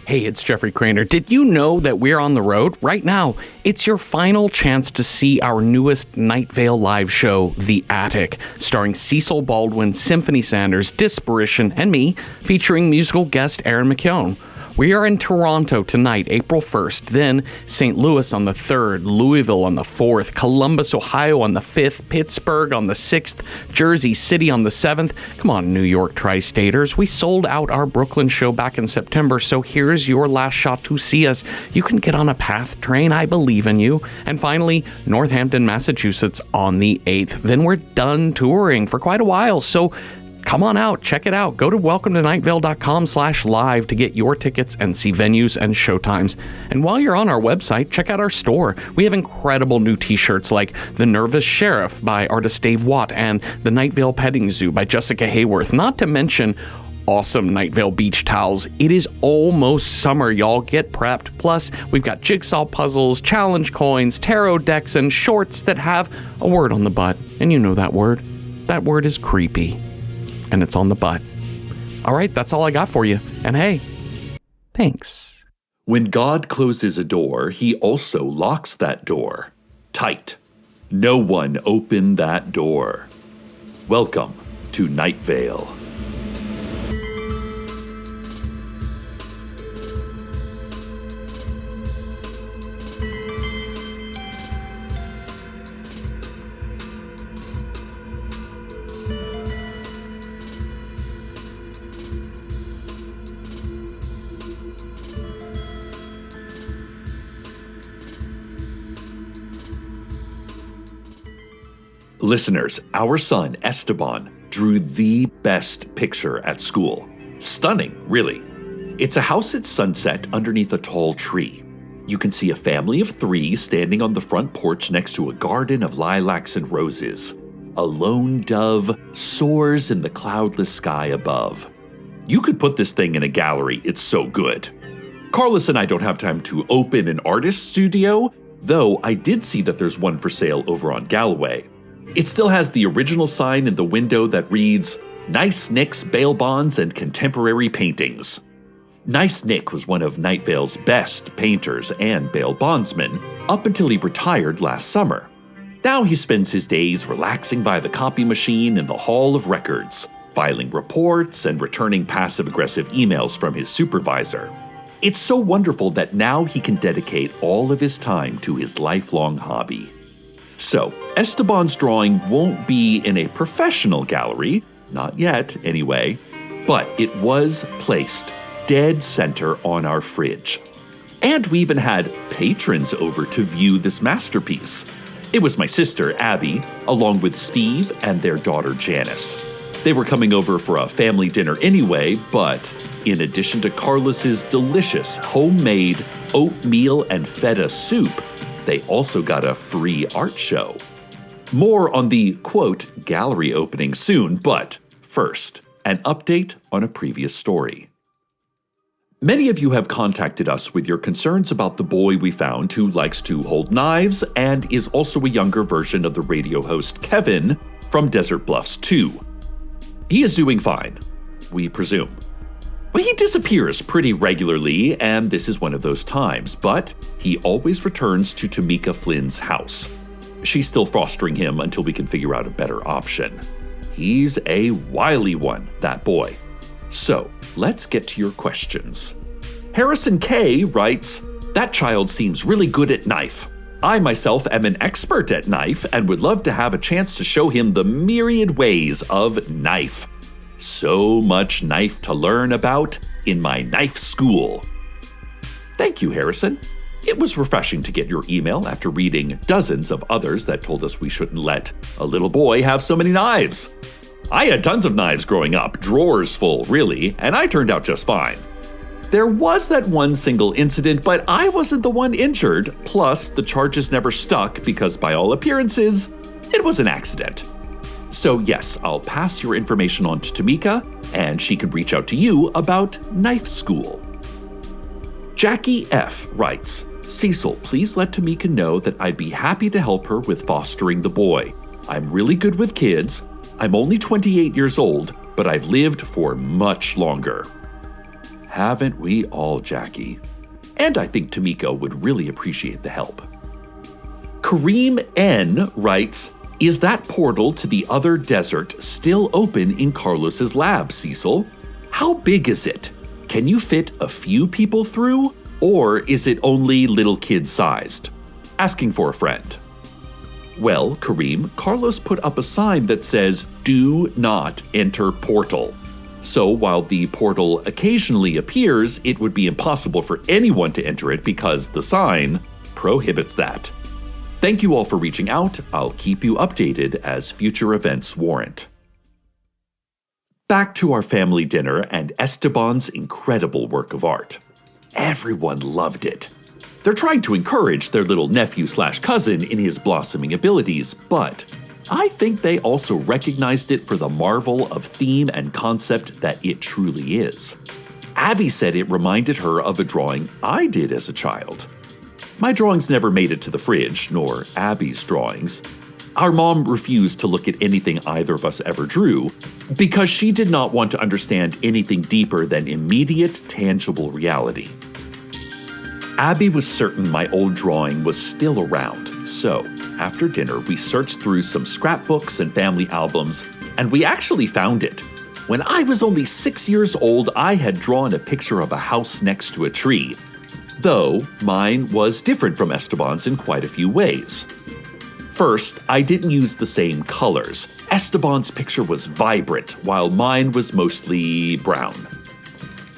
Hey, it's Jeffrey Cranor. Did you know that we're on the road right now? It's your final chance to see our newest Night Vale live show, The Attic, starring Cecil, Baldwin, Symphony Sanders, Disparition, and me, featuring musical guest Aaron McKeown. We are in Toronto tonight, April 1st, then St. Louis on the 3rd, Louisville on the 4th, Columbus, Ohio on the 5th, Pittsburgh on the 6th, Jersey City on the 7th. Come on, New York Tri-Staters. We sold out our Brooklyn show back in September, so here's your last shot to see us. You can get on a PATH train. I believe in you. And finally, Northampton, Massachusetts on the 8th. Then we're done touring for quite a while, so come on out, check it out. Go to welcometonightvale.com/live to get your tickets and see venues and showtimes. And while you're on our website, check out our store. We have incredible new t-shirts like The Nervous Sheriff by artist Dave Watt and The Night Vale Petting Zoo by Jessica Hayworth, not to mention awesome Night Vale beach towels. It is almost summer, y'all. Get prepped. Plus, we've got jigsaw puzzles, challenge coins, tarot decks, and shorts that have a word on the butt. And you know that word. That word is creepy. And it's on the butt. All right, that's all I got for you. And hey, thanks. When God closes a door, he also locks that door tight. No one open that door. Welcome to Night Vale. Listeners, our son, Esteban, drew the best picture at school. Stunning, really. It's a house at sunset underneath a tall tree. You can see a family of 3 standing on the front porch next to a garden of lilacs and roses. A lone dove soars in the cloudless sky above. You could put this thing in a gallery, it's so good. Carlos and I don't have time to open an artist studio, though I did see that there's one for sale over on Galloway. It still has the original sign in the window that reads, Nice Nick's Bail Bonds and Contemporary Paintings. Nice Nick was one of Night Vale's best painters and bail bondsmen up until he retired last summer. Now he spends his days relaxing by the copy machine in the Hall of Records, filing reports and returning passive-aggressive emails from his supervisor. It's so wonderful that now he can dedicate all of his time to his lifelong hobby. So, Esteban's drawing won't be in a professional gallery, not yet anyway, but it was placed dead center on our fridge. And we even had patrons over to view this masterpiece. It was my sister, Abby, along with Steve and their daughter, Janice. They were coming over for a family dinner anyway, but in addition to Carlos's delicious homemade oatmeal and feta soup, they also got a free art show. More on the, quote, gallery opening soon, but first, an update on a previous story. Many of you have contacted us with your concerns about the boy we found who likes to hold knives and is also a younger version of the radio host Kevin from Desert Bluffs 2. He is doing fine, we presume. Well, he disappears pretty regularly, and this is one of those times, but he always returns to Tamika Flynn's house. She's still fostering him until we can figure out a better option. He's a wily one, that boy. So, let's get to your questions. Harrison K. writes, That child seems really good at knife. I myself am an expert at knife and would love to have a chance to show him the myriad ways of knife. So much knife to learn about in my knife school. Thank you, Harrison. It was refreshing to get your email after reading dozens of others that told us we shouldn't let a little boy have so many knives. I had tons of knives growing up, drawers full, really, and I turned out just fine. There was that one single incident, but I wasn't the one injured, plus the charges never stuck because by all appearances, it was an accident. So yes, I'll pass your information on to Tamika, and she can reach out to you about knife school. Jackie F. writes, Cecil, please let Tamika know that I'd be happy to help her with fostering the boy. I'm really good with kids. I'm only 28 years old, but I've lived for much longer. Haven't we all, Jackie? And I think Tamika would really appreciate the help. Kareem N. writes, "Is that portal to the other desert still open in Carlos's lab, Cecil? How big is it? Can you fit a few people through? Or is it only little kid-sized? Asking for a friend." Well, Kareem, Carlos put up a sign that says, "Do not enter portal." So while the portal occasionally appears, it would be impossible for anyone to enter it because the sign prohibits that. Thank you all for reaching out. I'll keep you updated as future events warrant. Back to our family dinner and Esteban's incredible work of art. Everyone loved it. They're trying to encourage their little nephew/cousin in his blossoming abilities, but I think they also recognized it for the marvel of theme and concept that it truly is. Abby said it reminded her of a drawing I did as a child. My drawings never made it to the fridge, nor Abby's drawings. Our mom refused to look at anything either of us ever drew because she did not want to understand anything deeper than immediate, tangible reality. Abby was certain my old drawing was still around, so after dinner we searched through some scrapbooks and family albums, and we actually found it. When I was only 6 years old, I had drawn a picture of a house next to a tree, though mine was different from Esteban's in quite a few ways. First, I didn't use the same colors. Esteban's picture was vibrant, while mine was mostly brown.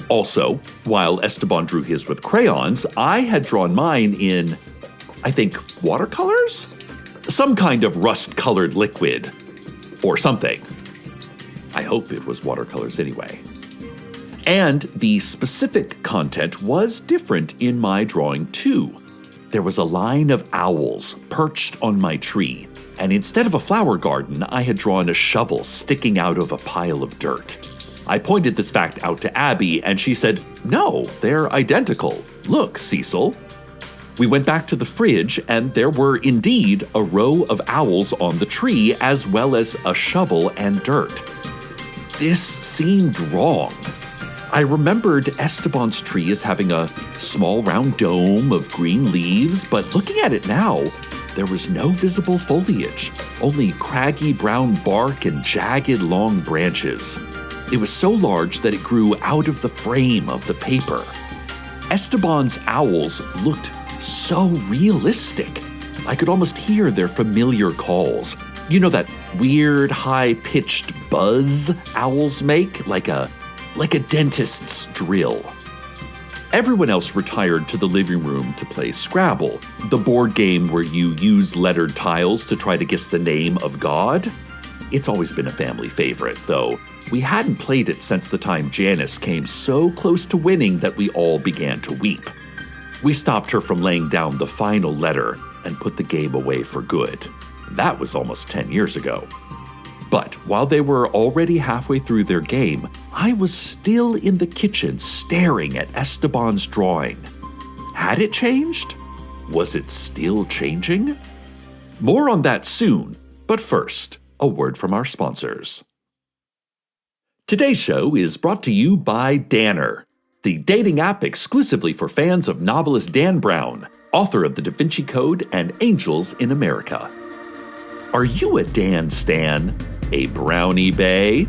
Also, while Esteban drew his with crayons, I had drawn mine in, I think, watercolors? Some kind of rust-colored liquid. Or something. I hope it was watercolors anyway. And the specific content was different in my drawing too. There was a line of owls perched on my tree, and instead of a flower garden, I had drawn a shovel sticking out of a pile of dirt. I pointed this fact out to Abby, and she said, "No, they're identical. Look, Cecil." We went back to the fridge, and there were indeed a row of owls on the tree, as well as a shovel and dirt. This seemed wrong. I remembered Esteban's tree as having a small round dome of green leaves, but looking at it now, there was no visible foliage, only craggy brown bark and jagged long branches. It was so large that it grew out of the frame of the paper. Esteban's owls looked so realistic. I could almost hear their familiar calls. You know that weird, high-pitched buzz owls make, like a dentist's drill. Everyone else retired to the living room to play Scrabble, the board game where you use lettered tiles to try to guess the name of God. It's always been a family favorite, though we hadn't played it since the time Janice came so close to winning that we all began to weep. We stopped her from laying down the final letter and put the game away for good. That was almost 10 years ago. But while they were already halfway through their game, I was still in the kitchen staring at Esteban's drawing. Had it changed? Was it still changing? More on that soon, but first, a word from our sponsors. Today's show is brought to you by Danner, the dating app exclusively for fans of novelist Dan Brown, author of The Da Vinci Code and Angels in America. Are you a Dan stan? A brownie bae?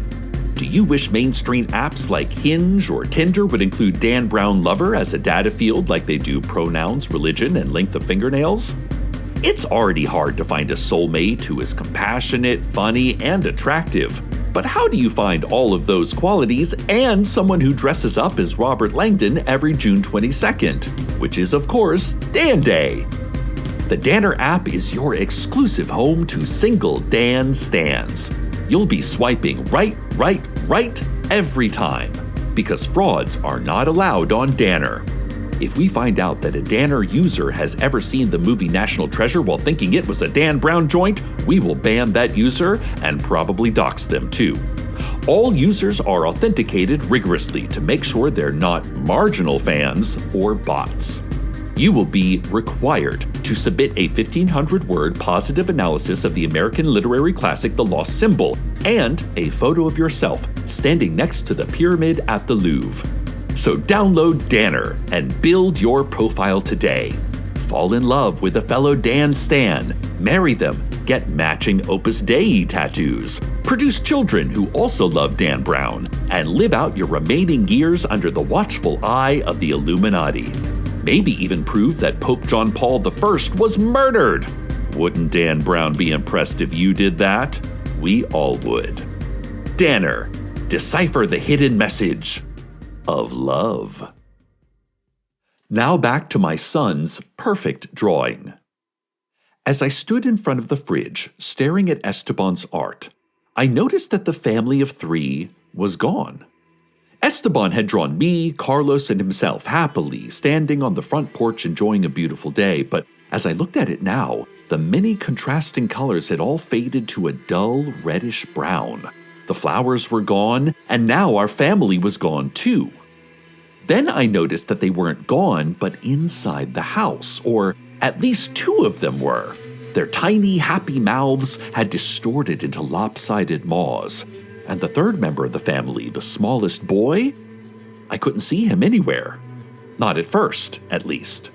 Do you wish mainstream apps like Hinge or Tinder would include Dan Brown Lover as a data field like they do pronouns, religion, and length of fingernails? It's already hard to find a soulmate who is compassionate, funny, and attractive. But how do you find all of those qualities and someone who dresses up as Robert Langdon every June 22nd, which is, of course, Dan Day? The Danner app is your exclusive home to single Dan stans. You'll be swiping right every time, because frauds are not allowed on Danner. If we find out that a Danner user has ever seen the movie National Treasure while thinking it was a Dan Brown joint, we will ban that user and probably dox them too. All users are authenticated rigorously to make sure they're not marginal fans or bots. You will be required to submit a 1,500-word positive analysis of the American literary classic The Lost Symbol and a photo of yourself standing next to the pyramid at the Louvre. So download Danner and build your profile today. Fall in love with a fellow Dan Stan, marry them, get matching Opus Dei tattoos, produce children who also love Dan Brown, and live out your remaining years under the watchful eye of the Illuminati. Maybe even prove that Pope John Paul I was murdered. Wouldn't Dan Brown be impressed if you did that? We all would. Danner, decipher the hidden message of love. Now back to my son's perfect drawing. As I stood in front of the fridge, staring at Esteban's art, I noticed that the family of 3 was gone. Esteban had drawn me, Carlos, and himself happily, standing on the front porch enjoying a beautiful day, but as I looked at it now, the many contrasting colors had all faded to a dull reddish brown. The flowers were gone, and now our family was gone too. Then I noticed that they weren't gone, but inside the house, or at least 2 of them were. Their tiny, happy mouths had distorted into lopsided maws. And the 3rd member of the family, the smallest boy, I couldn't see him anywhere. Not at first, at least.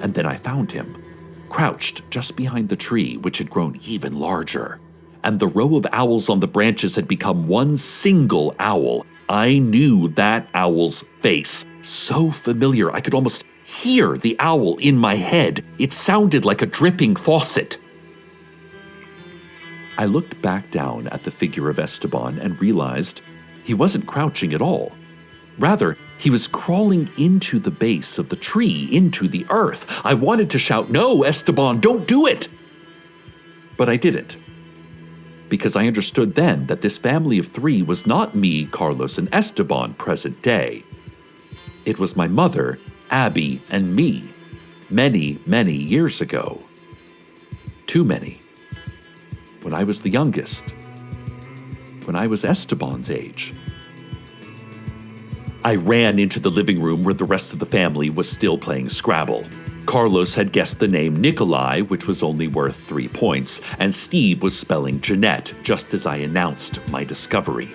And then I found him, crouched just behind the tree, which had grown even larger. And the row of owls on the branches had become one single owl. I knew that owl's face. So familiar, I could almost hear the owl in my head. It sounded like a dripping faucet. I looked back down at the figure of Esteban and realized he wasn't crouching at all. Rather, he was crawling into the base of the tree, into the earth. I wanted to shout, "No, Esteban, don't do it!" But I didn't. Because I understood then that this family of 3 was not me, Carlos, and Esteban present day. It was my mother, Abby, and me, many, many years ago. Too many. When I was the youngest. When I was Esteban's age. I ran into the living room where the rest of the family was still playing Scrabble. Carlos had guessed the name Nikolai, which was only worth 3 points, and Steve was spelling Jeanette just as I announced my discovery.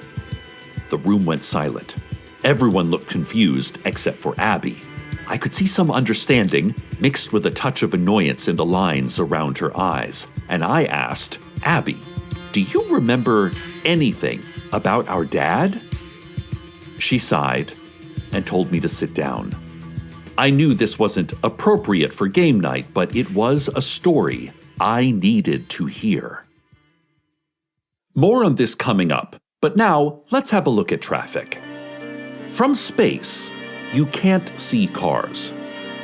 The room went silent. Everyone looked confused except for Abby. I could see some understanding, mixed with a touch of annoyance in the lines around her eyes, and I asked, "Abby, do you remember anything about our dad?" She sighed and told me to sit down. I knew this wasn't appropriate for game night, but it was a story I needed to hear. More on this coming up, but now let's have a look at traffic. From space, you can't see cars.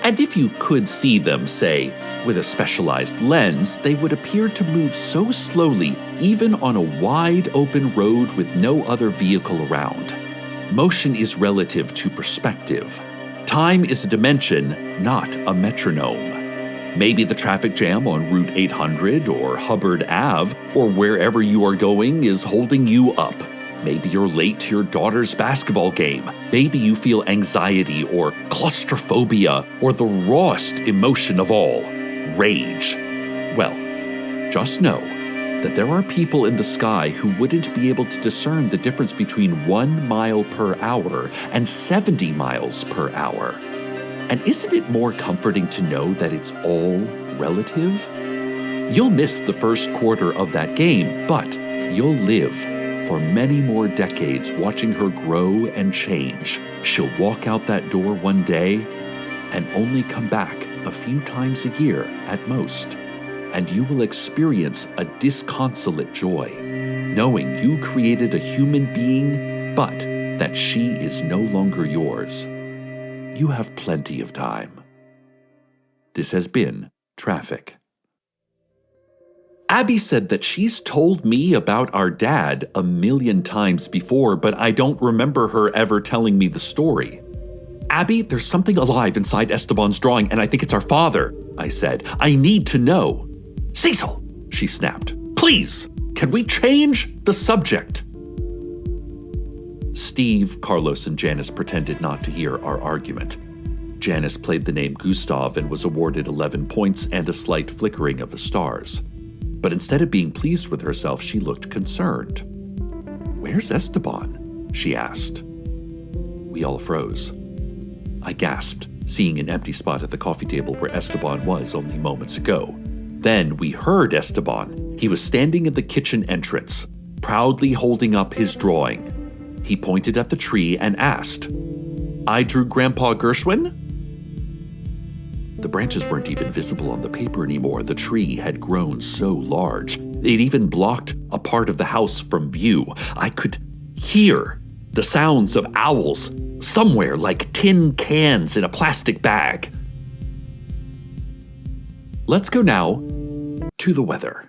And if you could see them, say, with a specialized lens, they would appear to move so slowly, even on a wide open road with no other vehicle around. Motion is relative to perspective. Time is a dimension, not a metronome. Maybe the traffic jam on Route 800 or Hubbard Ave or wherever you are going is holding you up. Maybe you're late to your daughter's basketball game. Maybe you feel anxiety or claustrophobia or the rawest emotion of all, rage. Well, just know that there are people in the sky who wouldn't be able to discern the difference between 1 mile per hour and 70 miles per hour. And isn't it more comforting to know that it's all relative? You'll miss the first quarter of that game, but you'll live for many more decades watching her grow and change. She'll walk out that door one day and only come back a few times a year at most. And you will experience a disconsolate joy, knowing you created a human being, but that she is no longer yours. You have plenty of time. This has been Traffic. Abby said that she's told me about our dad a million times before, but I don't remember her ever telling me the story. Abby, there's something alive inside Esteban's drawing, and I think it's our father, I said. I need to know. Cecil, she snapped. Please, can we change the subject? Steve, Carlos, and Janice pretended not to hear our argument. Janice played the name Gustav and was awarded 11 points and a slight flickering of the stars. But instead of being pleased with herself, she looked concerned. "Where's Esteban?" she asked. We all froze. I gasped, seeing an empty spot at the coffee table where Esteban was only moments ago. Then we heard Esteban. He was standing at the kitchen entrance, proudly holding up his drawing. He pointed at the tree and asked, "I drew Grandpa Gershwin?" The branches weren't even visible on the paper anymore. The tree had grown so large. It even blocked a part of the house from view. I could hear the sounds of owls somewhere, like tin cans in a plastic bag. Let's go now to the weather.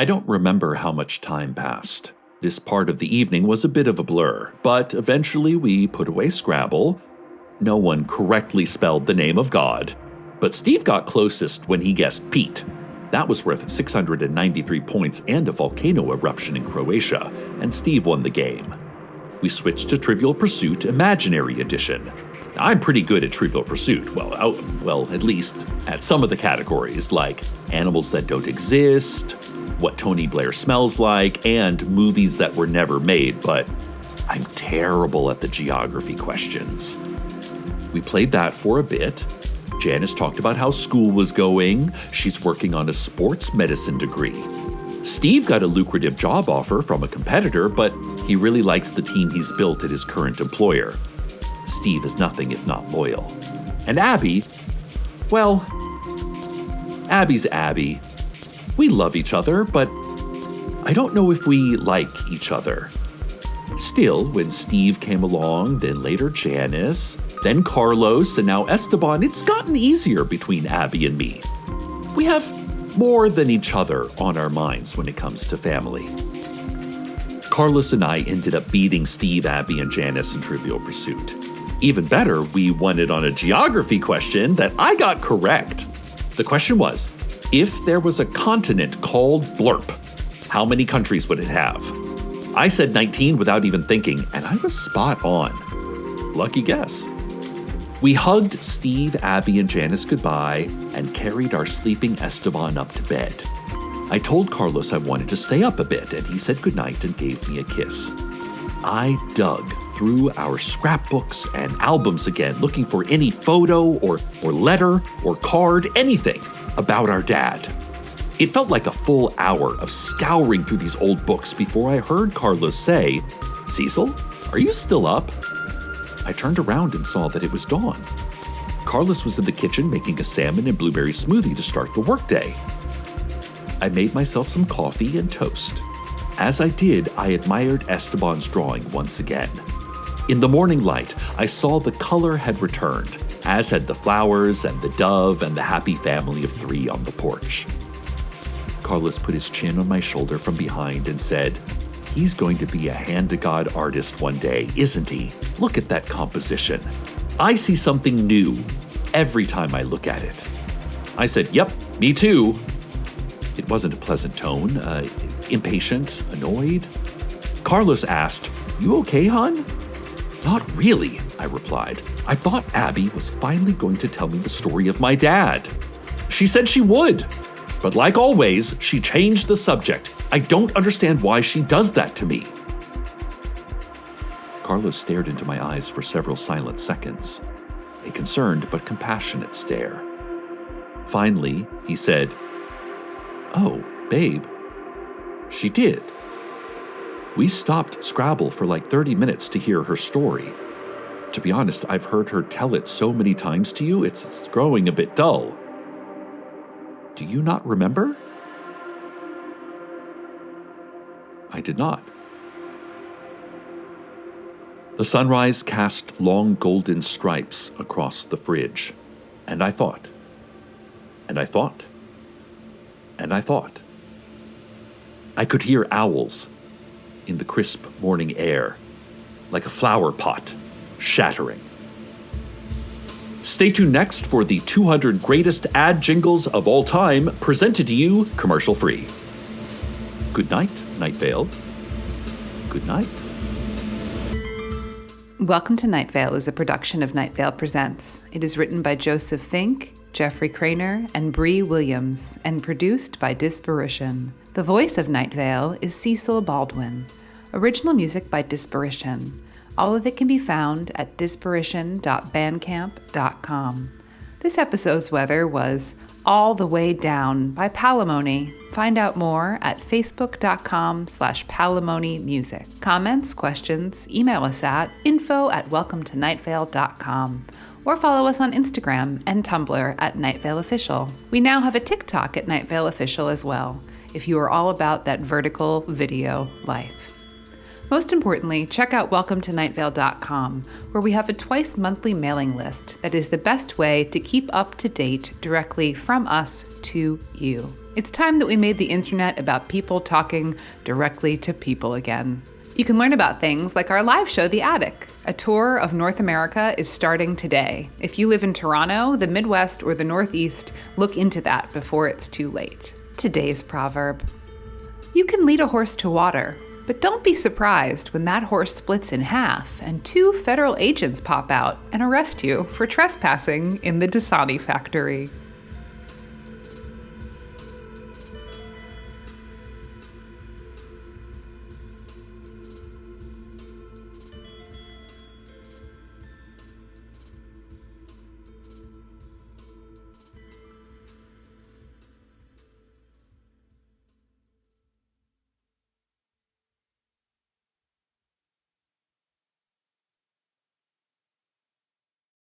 I don't remember how much time passed. This part of the evening was a bit of a blur, but eventually we put away Scrabble. No one correctly spelled the name of God, but Steve got closest when he guessed Pete. That was worth 693 points and a volcano eruption in Croatia, and Steve won the game. We switched to Trivial Pursuit Imaginary Edition. I'm pretty good at Trivial Pursuit, well, at least at some of the categories, like animals that don't exist, what Tony Blair smells like, and movies that were never made, but I'm terrible at the geography questions. We played that for a bit. Janice talked about how school was going. She's working on a sports medicine degree. Steve got a lucrative job offer from a competitor, but he really likes the team he's built at his current employer. Steve is nothing if not loyal. And Abby, well, Abby's Abby. We love each other, but I don't know if we like each other. Still, when Steve came along, then later Janice, then Carlos, and now Esteban, it's gotten easier between Abby and me. We have more than each other on our minds when it comes to family. Carlos and I ended up beating Steve, Abby, and Janice in Trivial Pursuit. Even better, we won it on a geography question that I got correct. The question was, if there was a continent called Blurp, how many countries would it have? I said 19 without even thinking, and I was spot on. Lucky guess. We hugged Steve, Abby, and Janice goodbye and carried our sleeping Esteban up to bed. I told Carlos I wanted to stay up a bit, and he said goodnight and gave me a kiss. I dug through our scrapbooks and albums again, looking for any photo or letter or card, anything about our dad. It felt like a full hour of scouring through these old books before I heard Carlos say, "Cecil, are you still up?" I turned around and saw that it was dawn. Carlos was in the kitchen making a salmon and blueberry smoothie to start the workday. I made myself some coffee and toast. As I did, I admired Esteban's drawing once again. In the morning light, I saw the color had returned, as had the flowers and the dove and the happy family of 3 on the porch. Carlos put his chin on my shoulder from behind and said, "He's going to be a hand-to-God artist one day, isn't he? Look at that composition. I see something new every time I look at it." I said, "Yep, me too." It wasn't a pleasant tone, impatient, annoyed. Carlos asked, "You okay, hon?" "Not really," I replied. "I thought Abby was finally going to tell me the story of my dad. She said she would, but like always, she changed the subject. I don't understand why she does that to me." Carlos stared into my eyes for several silent seconds, a concerned but compassionate stare. Finally, he said, "Oh, babe, she did. We stopped Scrabble for like 30 minutes to hear her story. To be honest, I've heard her tell it so many times to you, it's growing a bit dull. Do you not remember?" I did not. The sunrise cast long golden stripes across the fridge, and I thought, and I thought, and I thought. I could hear owls in the crisp morning air, like a flower pot shattering. Stay tuned next for the 200 greatest ad jingles of all time, presented to you commercial-free. Good night, Night Vale. Good night. Welcome to Night Vale is a production of Night Vale Presents. It is written by Joseph Fink, Jeffrey Cranor, and Brie Williams, and produced by Disparition. The voice of Night Vale is Cecil Baldwin. Original music by Disparition. All of it can be found at disparition.bandcamp.com. This episode's weather was All the Way Down by Palimony. Find out more at facebook.com/palimonymusic. Comments, questions, email us at info@welcometonightvale.com or follow us on Instagram and Tumblr at Night Vale Official. We now have a TikTok at Night Vale Official as well, if you are all about that vertical video life. Most importantly, check out welcometonightvale.com, where we have a twice-monthly mailing list that is the best way to keep up to date directly from us to you. It's time that we made the internet about people talking directly to people again. You can learn about things like our live show, The Attic. A tour of North America is starting today. If you live in Toronto, the Midwest, or the Northeast, look into that before it's too late. Today's proverb. You can lead a horse to water, but don't be surprised when that horse splits in half and 2 federal agents pop out and arrest you for trespassing in the Dasani factory.